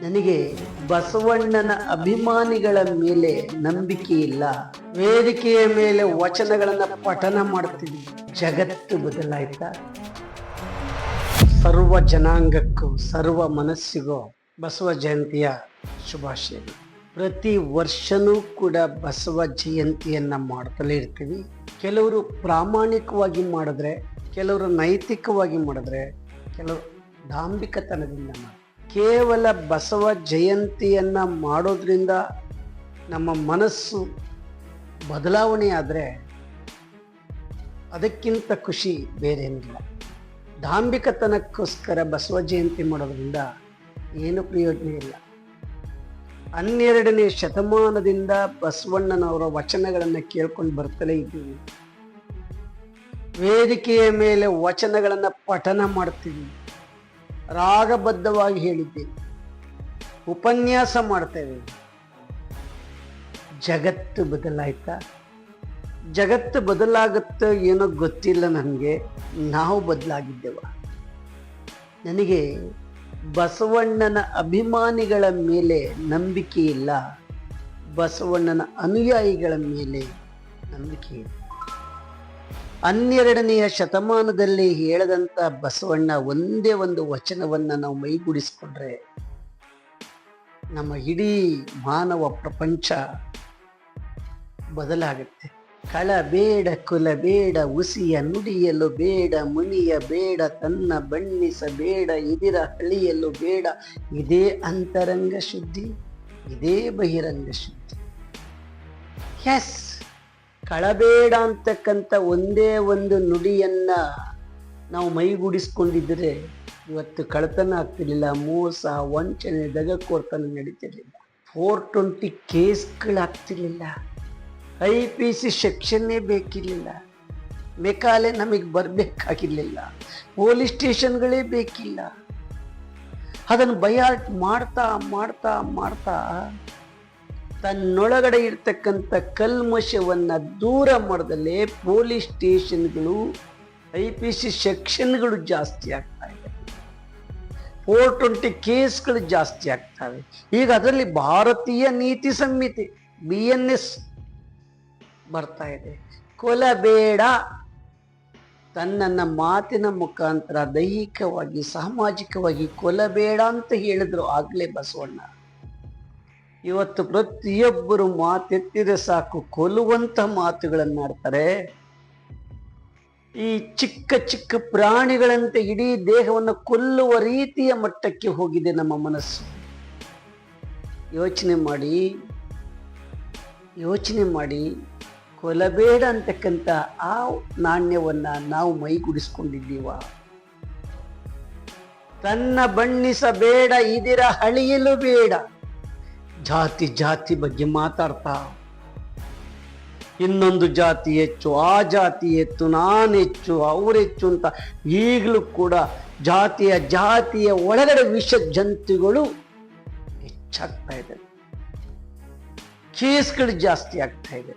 ನನಗೆ ಬಸವಣ್ಣನ ಅಭಿಮಾನಿಗಳ ಮೇಲೆ ನಂಬಿಕೆ ಇಲ್ಲ. ವೇದಿಕೆಯ ಮೇಲೆ ವಚನಗಳನ್ನ ಪಠನ ಮಾಡ್ತೀವಿ. ಜಗತ್ತು ಬದಲಾಯ್ತಾ? ಸರ್ವ ಜನಾಂಗಕ್ಕೂ ಸರ್ವ ಮನಸ್ಸಿಗೂ ಬಸವ ಜಯಂತಿಯ ಶುಭಾಶಯಗಳು. ಪ್ರತಿ ವರ್ಷನೂ ಕೂಡ ಬಸವ ಜಯಂತಿಯನ್ನ ಮಾಡ್ತಲೇ ಇರ್ತೀವಿ. ಕೆಲವರು ಪ್ರಾಮಾಣಿಕವಾಗಿ ಮಾಡಿದ್ರೆ, ಕೆಲವರು ನೈತಿಕವಾಗಿ ಮಾಡಿದ್ರೆ, ಕೆಲವರು ಡಾಂಬಿಕತನದಿಂದ ಮಾಡಿದ್ರೆ. ಕೇವಲ ಬಸವ ಜಯಂತಿಯನ್ನ ಮಾಡೋದ್ರಿಂದ ನಮ್ಮ ಮನಸ್ಸು ಬದಲಾವಣೆ ಆದರೆ ಅದಕ್ಕಿಂತ ಖುಷಿ ಬೇರೇನಿಲ್ಲ. ಡಾಂಬಿಕತನಕ್ಕೋಸ್ಕರ ಬಸವ ಜಯಂತಿ ಮಾಡೋದ್ರಿಂದ ಏನು ಪ್ರಯೋಜನ ಇಲ್ಲ. 12ನೇ ಶತಮಾನದಿಂದ ಬಸವಣ್ಣನವರ ವಚನಗಳನ್ನು ಕೇಳ್ಕೊಂಡು ಬರ್ತಲೇ ಇದ್ದೀವಿ. ವೇದಿಕೆಯ ಮೇಲೆ ವಚನಗಳನ್ನು ಪಠನ ಮಾಡ್ತೀವಿ, ರಾಗಬದ್ಧವಾಗಿ ಹೇಳಿದ್ದೀವಿ, ಉಪನ್ಯಾಸ ಮಾಡ್ತೇವೆ. ಜಗತ್ತು ಬದಲಾಯ್ತಾ? ಜಗತ್ತು ಬದಲಾಗುತ್ತೋ ಏನೋ ಗೊತ್ತಿಲ್ಲ ನನಗೆ. ನಾವು ಬದಲಾಗಿದ್ದೆವ? ನನಗೆ ಬಸವಣ್ಣನ ಅಭಿಮಾನಿಗಳ ಮೇಲೆ ನಂಬಿಕೆ ಇಲ್ಲ, ಬಸವಣ್ಣನ ಅನುಯಾಯಿಗಳ ಮೇಲೆ ನಂಬಿಕೆ ಇದೆ. 12ನೆಯ ಶತಮಾನದಲ್ಲಿ ಹೇಳದಂತ ಬಸವಣ್ಣ ಒಂದೇ ಒಂದು ವಚನವನ್ನ ನಾವು ಮೈಗೂಡಿಸ್ಕೊಂಡ್ರೆ ನಮ್ಮ ಇಡೀ ಮಾನವ ಪ್ರಪಂಚ ಬದಲಾಗುತ್ತೆ. ಕಳ ಬೇಡ ಕುಲ ಬೇಡ ಉಸಿಯ ನುಡಿಯಲು ಬೇಡ ಮುನಿಯ ಬೇಡ ತನ್ನ ಬಣ್ಣಿಸಬೇಡ ಇದಿರ ಹಳಿಯಲು ಬೇಡ. ಇದೇ ಅಂತರಂಗ ಶುದ್ಧಿ, ಇದೇ ಬಹಿರಂಗ ಶುದ್ಧಿ. ಎಸ್, ಕಳಬೇಡ ಅಂತಕ್ಕಂಥ ಒಂದೇ ಒಂದು ನುಡಿಯನ್ನ ನಾವು ಮೈಗೂಡಿಸ್ಕೊಂಡಿದ್ರೆ ಇವತ್ತು ಕಳತನ ಆಗ್ತಿರ್ಲಿಲ್ಲ, ಮೋಸ ವಂಚನೆ ದಗಕೋರ್ತನ ನಡೀತಿರ್ಲಿಲ್ಲ, 420 ಕೇಸ್ಗಳಾಗ್ತಿರ್ಲಿಲ್ಲ, IPC ಸೆಕ್ಷನ್ನೇ ಬೇಕಿರಲಿಲ್ಲ, ಮೆಕಾಲೆ ನಮಗೆ ಬರಬೇಕಾಗಿರ್ಲಿಲ್ಲ, ಪೊಲೀಸ್ ಸ್ಟೇಷನ್ಗಳೇ ಬೇಕಿಲ್ಲ. ಅದನ್ನು ಬಯಾಟ್ ಮಾಡ್ತಾ ಮಾಡ್ತಾ ಮಾಡ್ತಾ ತನ್ನೊಳಗಡೆ ಇರ್ತಕ್ಕಂಥ ಕಲ್ಮಶವನ್ನ ದೂರ ಮಾಡದಲ್ಲೇ ಪೊಲೀಸ್ ಸ್ಟೇಷನ್ಗಳು, IPC ಸೆಕ್ಷನ್ಗಳು ಜಾಸ್ತಿ ಆಗ್ತಾ ಇದೆ, 420 ಕೇಸ್ಗಳು ಜಾಸ್ತಿ ಆಗ್ತವೆ. ಈಗ ಅದರಲ್ಲಿ ಭಾರತೀಯ ನೀತಿ ಸಂಹಿತೆ BNS ಬರ್ತಾ ಇದೆ. ಕೊಲಬೇಡ, ತನ್ನನ್ನ ಮಾತಿನ ಮುಖಾಂತರ ದೈಹಿಕವಾಗಿ ಸಾಮಾಜಿಕವಾಗಿ ಕೊಲಬೇಡ ಅಂತ ಹೇಳಿದ್ರು ಆಗ್ಲೇ ಬಸವಣ್ಣ. ಇವತ್ತು ಪ್ರತಿಯೊಬ್ಬರು ಮಾತೆತ್ತಿದ್ರೆ ಸಾಕು ಕೊಲ್ಲುವಂತ ಮಾತುಗಳನ್ನಾಡ್ತಾರೆ. ಈ ಚಿಕ್ಕ ಚಿಕ್ಕ ಪ್ರಾಣಿಗಳಂತೆ ಇಡೀ ದೇಹವನ್ನು ಕೊಲ್ಲುವ ರೀತಿಯ ಮಟ್ಟಕ್ಕೆ ಹೋಗಿದೆ ನಮ್ಮ ಮನಸ್ಸು. ಯೋಚನೆ ಮಾಡಿ ಕೊಲಬೇಡ ಅಂತಕ್ಕಂಥ ಆ ನಾಣ್ಯವನ್ನ ನಾವು ಮೈಗೂಡಿಸ್ಕೊಂಡಿದ್ದೀವ? ತನ್ನ ಬಣ್ಣಿಸಬೇಡ ಇದಿರ ಹಳಿಯಲು ಬೇಡ. ಜಾತಿ ಬಗ್ಗೆ ಮಾತಾಡ್ತಾ ಇನ್ನೊಂದು ಜಾತಿ ಹೆಚ್ಚು, ಆ ಜಾತಿ ಹೆಚ್ಚು, ನಾನು ಹೆಚ್ಚು, ಅವರೆಚ್ಚು ಅಂತ ಈಗಲೂ ಕೂಡ ಜಾತಿಯ ಒಳಗಡೆ ವಿಷ ಜಂತುಗಳು ಹೆಚ್ಚಾಗ್ತಾ ಇದೆ, ಕೇಸ್ಗಳು ಜಾಸ್ತಿ ಆಗ್ತಾ ಇದೆ.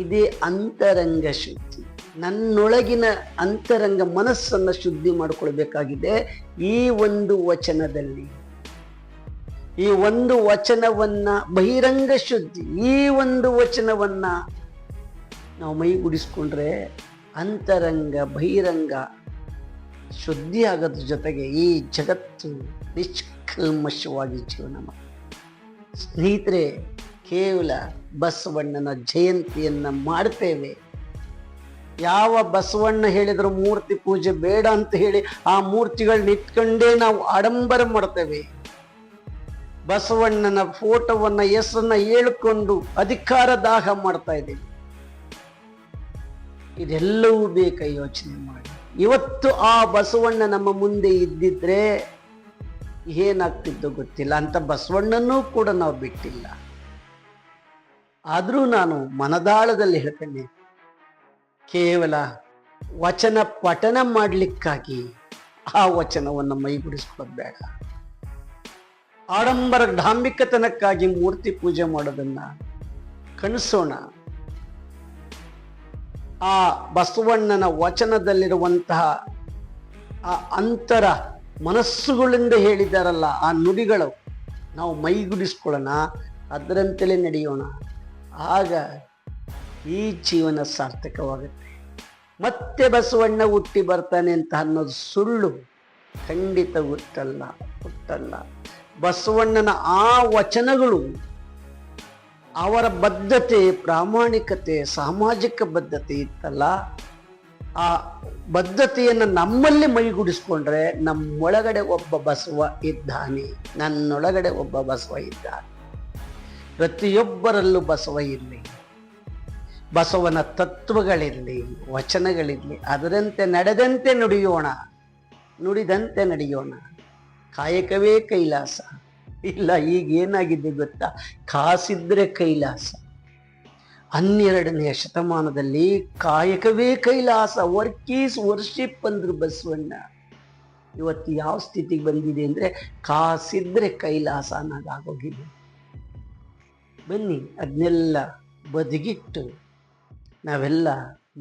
ಇದೇ ಅಂತರಂಗ ಶುದ್ಧಿ. ನನ್ನೊಳಗಿನ ಅಂತರಂಗ ಮನಸ್ಸನ್ನ ಶುದ್ಧಿ ಮಾಡಿಕೊಳ್ಬೇಕಾಗಿದೆ ಈ ಒಂದು ವಚನದಲ್ಲಿ. ಈ ಒಂದು ವಚನವನ್ನ ಬಹಿರಂಗ ಶುದ್ಧಿ, ಈ ಒಂದು ವಚನವನ್ನ ನಾವು ಮೈಗೂಡಿಸ್ಕೊಂಡ್ರೆ ಅಂತರಂಗ ಬಹಿರಂಗ ಶುದ್ಧಿ ಆಗೋದ್ರ ಜೊತೆಗೆ ಈ ಜಗತ್ತು ನಿಷ್ಕಲ್ಮಶವಾಗಿ ಜೀವನ ಮಾಡಿ. ಸ್ನೇಹಿತರೆ, ಕೇವಲ ಬಸವಣ್ಣನ ಜಯಂತಿಯನ್ನ ಮಾಡ್ತೇವೆ. ಯಾವ ಬಸವಣ್ಣ ಹೇಳಿದ್ರು ಮೂರ್ತಿ ಪೂಜೆ ಬೇಡ ಅಂತ ಹೇಳಿ ಆ ಮೂರ್ತಿಗಳನ್ನ ಇಟ್ಕೊಂಡೇ ನಾವು ಆಡಂಬರ ಮಾಡ್ತೇವೆ. ಬಸವಣ್ಣನ ಫೋಟೋವನ್ನ ಹೆಸರನ್ನ ಹೇಳ್ಕೊಂಡು ಅಧಿಕಾರ ದಾಹ ಮಾಡ್ತಾ ಇದ್ದೀವಿ. ಇದೆಲ್ಲವೂ ಬೇಕ ಯೋಚನೆ ಮಾಡಿ. ಇವತ್ತು ಆ ಬಸವಣ್ಣ ನಮ್ಮ ಮುಂದೆ ಇದ್ದಿದ್ರೆ ಏನಾಗ್ತಿದ್ದೋ ಗೊತ್ತಿಲ್ಲ. ಅಂತ ಬಸವಣ್ಣನೂ ಕೂಡ ನಾವು ಬಿಟ್ಟಿಲ್ಲ. ಆದರೂ ನಾನು ಮನದಾಳದಲ್ಲಿ ಹೇಳ್ತೇನೆ, ಕೇವಲ ವಚನ ಪಠನ ಮಾಡಲಿಕ್ಕಾಗಿ ಆ ವಚನವನ್ನು ಮೈಗೂಡಿಸ್ಕೊಳ್ಳೋದು ಬೇಡ. ಆಡಂಬರ ಡಾಂಬಿಕತನಕ್ಕಾಗಿ ಮೂರ್ತಿ ಪೂಜೆ ಮಾಡೋದನ್ನ ಕಣಿಸೋಣ. ಆ ಬಸವಣ್ಣನ ವಚನದಲ್ಲಿರುವಂತಹ ಆ ಅಂತರ ಮನಸ್ಸುಗಳಿಂದ ಹೇಳಿದಾರಲ್ಲ ಆ ನುಡಿಗಳು ನಾವು ಮೈಗೂಡಿಸ್ಕೊಳ್ಳೋಣ, ಅದರಂತೆಲೇ ನಡೆಯೋಣ. ಆಗ ಈ ಜೀವನ ಸಾರ್ಥಕವಾಗುತ್ತೆ. ಮತ್ತೆ ಬಸವಣ್ಣ ಹುಟ್ಟಿ ಬರ್ತಾನೆ ಅಂತ ಅನ್ನೋದು ಸುಳ್ಳು, ಖಂಡಿತ ಹುಟ್ಟಲ್ಲ. ಬಸವಣ್ಣನ ಆ ವಚನಗಳು, ಅವರ ಬದ್ಧತೆ, ಪ್ರಾಮಾಣಿಕತೆ, ಸಾಮಾಜಿಕ ಬದ್ಧತೆ ಇತ್ತಲ್ಲ, ಆ ಬದ್ಧತೆಯನ್ನು ನಮ್ಮಲ್ಲಿ ಮೈಗೂಡಿಸ್ಕೊಂಡ್ರೆ ನಮ್ಮೊಳಗಡೆ ಒಬ್ಬ ಬಸವ ಇದ್ದಾನೆ, ನನ್ನೊಳಗಡೆ ಒಬ್ಬ ಬಸವ ಇದ್ದಾನೆ. ಪ್ರತಿಯೊಬ್ಬರಲ್ಲೂ ಬಸವ ಇರಲಿ, ಬಸವನ ತತ್ವಗಳಿರಲಿ, ವಚನಗಳಿರಲಿ, ಅದರಂತೆ ನಡೆದಂತೆ ನುಡಿದಂತೆ ನಡೆಯೋಣ. ಕಾಯಕವೇ ಕೈಲಾಸ. ಇಲ್ಲ, ಈಗ ಏನಾಗಿದೆ ಗೊತ್ತಾ, ಕಾಸಿದ್ರೆ ಕೈಲಾಸ. 12ನೇ ಶತಮಾನದಲ್ಲಿ ಕಾಯಕವೇ ಕೈಲಾಸ, ವರ್ಕ್ ಈಸ್ ವರ್ಷಿಪ್ ಅಂದ್ರು ಬಸವಣ್ಣ. ಇವತ್ತು ಯಾವ ಸ್ಥಿತಿಗೆ ಬಂದಿದೆ ಅಂದ್ರೆ ಕಾಸಿದ್ರೆ ಕೈಲಾಸ ಅನ್ನೋದಾಗೋಗಿದೆ. ಬನ್ನಿ, ಅದನ್ನೆಲ್ಲ ಬದಿಗಿಟ್ಟು ನಾವೆಲ್ಲ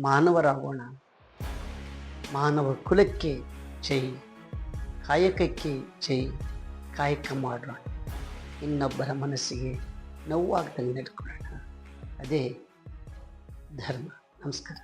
ಮಾನವರಾಗೋಣ. ಮಾನವ ಕುಲಕ್ಕೆ ಜೈ, ಕಾಯಕಕ್ಕೆ ಜೈ. ಕಾಯಕ ಮಾಡೋಣ, ಇನ್ನೊಬ್ಬರ ಮನಸ್ಸಿಗೆ ನೋವಾಗ್ದಂಗೆ ನಡ್ಕೊಳ್ಳೋಣ. ಅದೇ ಧರ್ಮ. ನಮಸ್ಕಾರ.